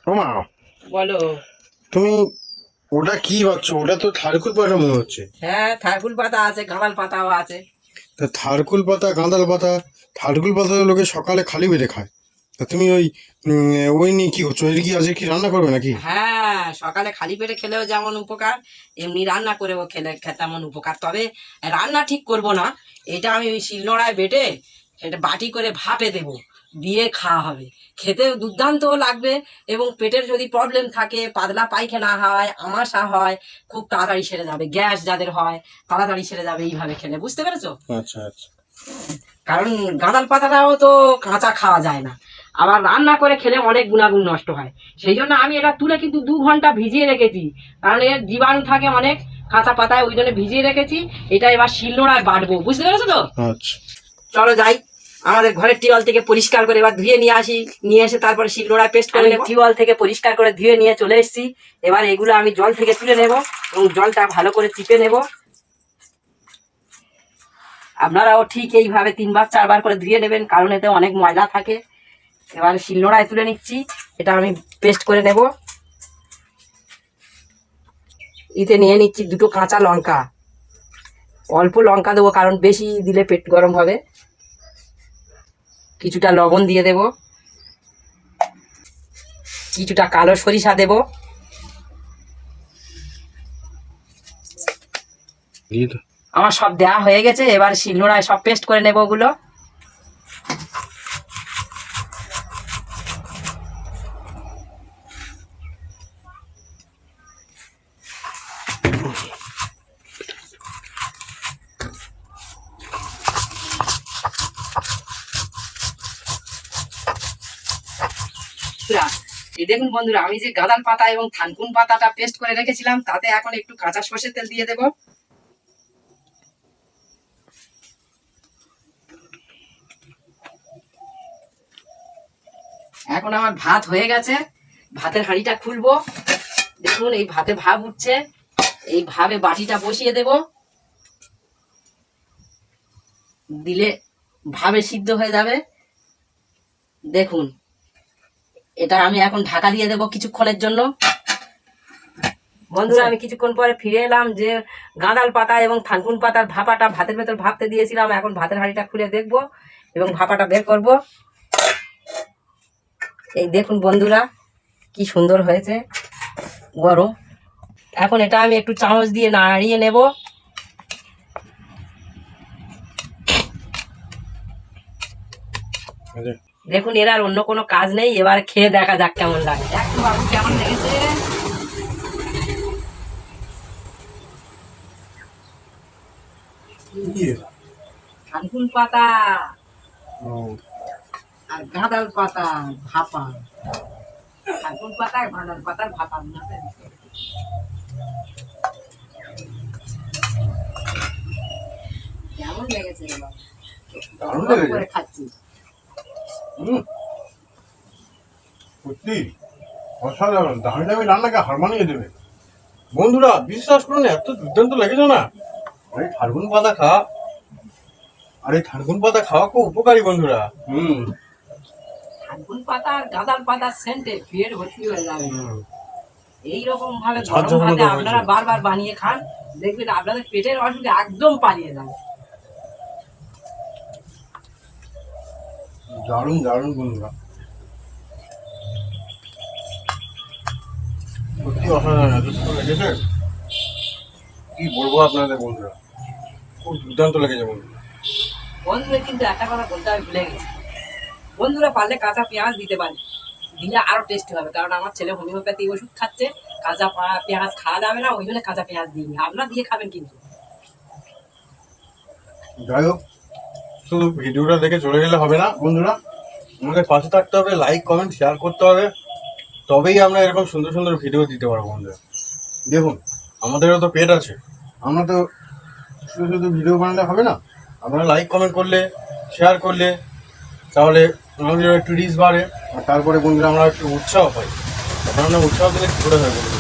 ওমা, বলো। তুমি ওটা কি ভাবছো? ওটা তো থারকুল পাতা মনে হচ্ছে। হ্যাঁ, থারকুল পাতা আছে, গাঁদাল পাতাও আছে। তা থারকুল পাতা, গাঁদাল পাতা, থারকুল পাতা তো লোকে সকালে খালি পেটে খায়। তা তুমি ওই নিয়ে কি করছো? এটা কি আজকে কি রান্না করবে নাকি? হ্যাঁ, সকালে খালি পেটে খেলেও যেমন উপকার, এমনি রান্না করেও খেতে তেমন উপকার। তবে রান্না ঠিক করব না, এটা আমি ওই শিলনোড়ায় বেটে এটা বাটি করে ভাপে দেব, দিয়ে খাওয়া হবে। খেতেও দুর্দান্তও লাগবে, এবং পেটের যদি প্রবলেম থাকে, পাতলা পায়খানা হয়, আমাশা হয়, খুব তাড়াতাড়ি সেরে যাবে। গ্যাস যাদের হয় তাড়াতাড়ি সেরে যাবে এইভাবে খেলে, বুঝতে পেরেছো? আচ্ছা আচ্ছা। কারণ গাঁদাল পাতাটাও তো কাঁচা খাওয়া যায় না, আবার রান্না করে খেলে অনেক গুণাগুণ নষ্ট হয়। সেই জন্য আমি এটা তুলে কিন্তু 2 ঘন্টা ভিজিয়ে রেখেছি, কারণ এর জীবাণু থাকে অনেক কাঁচা পাতায়, ওই জন্য ভিজিয়ে রেখেছি। এটা এবার শিলনোড়ায় বাটবো, বুঝতে পেরেছো তো? আচ্ছা, চলো যাই, আমাদের ঘরের টিওয়াল থেকে পরিষ্কার করে এবার ধুয়ে নিয়ে আসি, নিয়ে এসে তারপরে শিলনোড়ায় পেস্ট করে নেব। টিওয়াল থেকে পরিষ্কার করে ধুয়ে নিয়ে চলে এসেছি। এবার এগুলো আমি জল থেকে তুলে নেব এবং জলটা ভালো করে চিপে নেব। আপনারাও ঠিক এইভাবে 3 বার 4 বার করে ধুয়ে নেবেন, কারণ এতে অনেক ময়লা থাকে। এবার শিলনোড়ায় তুলে নিচ্ছি, এটা আমি পেস্ট করে নেব। এতে নিয়ে নিচ্ছি 2টো কাঁচা লঙ্কা, অল্প লঙ্কা দেবো কারণ বেশি দিলে পেট গরম হবে। কিছুটা লবণ দিয়ে দেব, কিছুটা কালো সরিষা দেব। আমার সব দেওয়া হয়ে গেছে, এবার শিলনোড়ায় সব পেস্ট করে নেব ওগুলো। এই দেখুন বন্ধুরা, আমি যে গাঁদাল পাতা এবং থানকুন পাতাটা পেস্ট করে রেখেছিলাম, তাতে এখন একটু কাঁচা সর্ষের তেল দিয়ে দেব। এখন আমার ভাত হয়ে গেছে, ভাতের হাঁড়িটা খুলবো। দেখুন এই ভাতে ভাব উঠছে, এই ভাবে বাটিটা বসিয়ে দেব, দিলে ভাবে সিদ্ধ হয়ে যাবে। দেখুন, এটা আমি এখন ঢাকা দিয়ে দেব কিছুক্ষণের জন্য। বন্ধুরা, আমি কিছুক্ষণ পরে ফিরে এলাম। যে গাঁদাল পাতা এবং থানকুন পাতার ভাপাটা ভাতের ভেতর ভাপতে দিয়েছিলাম, এখন ভাতের হাঁড়িটা খুলে দেখব এবং ভাপাটা বের করব। এই দেখুন বন্ধুরা, কি সুন্দর হয়েছে, গরম। এখন এটা আমি একটু চামচ দিয়ে নাড়িয়ে নেব। দেখুন, এর আর অন্য কোনো কাজ নেই, এবার খেয়ে দেখা যাক কেমন লাগে। একটু বাবু কেমন লেগেছে? থানকুন পাতা আর গাঁদাল পাতা ভাপা, থানকুন পাতা আর গাঁদাল পাতার ভাপা। কেমন লেগেছে? দারুণ করে লেগেছে। খাচ্ছি। সত্যি অসাধারণ, দামি দামি রান্নাকে হার মানিয়ে দেবে। বন্ধুরা বিশ্বাস করুন, এত দুর্দান্ত লেগেছে না। আর এই থারকুল পাতা খাওয়া, আর এই থারকুল পাতা খাওয়া খুব উপকারী বন্ধুরা। থানকুন পাতা আর গাঁদাল পাতার সেন্টে পেট ভর্তি হয়ে যাবে। এইরকম ভাবে ঝাঁঝ গরম ভাতে মতো হয়েছে। আপনারা বারবার বানিয়ে খান, দেখবেন আপনাদের পেটের অসুখ একদম পালিয়ে যাবে। দারুণ দারুণ বন্ধুরা, সত্যি অসাধারণ, এত সুন্দর লেগেছে কি বলবো আপনাদের বন্ধুরা, খুব দুর্দান্ত লেগেছে বন্ধুরা। বন্ধুরা, কিন্তু একটা কথা বলতে আমি ভুলে গেছি, বন্ধুরা পারলে কাঁচা পেঁয়াজ দিতে পারে, দিলে আরো টেস্টি হবে। কারণ আমার ছেলে হোমিওপ্যাথি ওষুধ খাচ্ছে, কাঁচা পেঁয়াজ খাওয়া যাবে না, ওই জন্য কাঁচা পেঁয়াজ দিইনি। আপনারা দিয়ে খাবেন কিন্তু। যাই হোক, শুধু ভিডিওটা দেখে চলে গেলে হবে না বন্ধুরা, আমাদের পাশে থাকতে হবে, লাইক কমেন্ট শেয়ার করতে হবে, তবেই আমরা এরকম সুন্দর সুন্দর ভিডিও দিতে পারবো বন্ধুরা। দেখুন, আমাদেরও তো পেট আছে, আমরা তো শুধু শুধু ভিডিও বানালে হবে না। আপনারা লাইক কমেন্ট করলে, শেয়ার করলে, তাহলে আমাদের একটু রিচ বাড়ে, আর তারপরে বন্ধুরা আমরা একটু উৎসাহ পাই। আপনারা উৎসাহ দিলে কী করে হয় বন্ধুরা?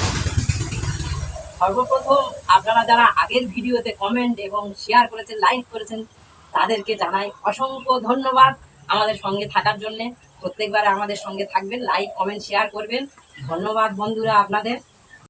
সর্বপ্রথম আপনারা যারা আগের ভিডিওতে কমেন্ট এবং শেয়ার করেছেন, লাইক করেছেন, তাদেরকে জানাই অসংখ্য ধন্যবাদ আমাদের সঙ্গে থাকার জন্যে। প্রত্যেকবার আমাদের সঙ্গে থাকবেন, লাইক কমেন্ট শেয়ার করবেন। ধন্যবাদ বন্ধুরা আপনাদের।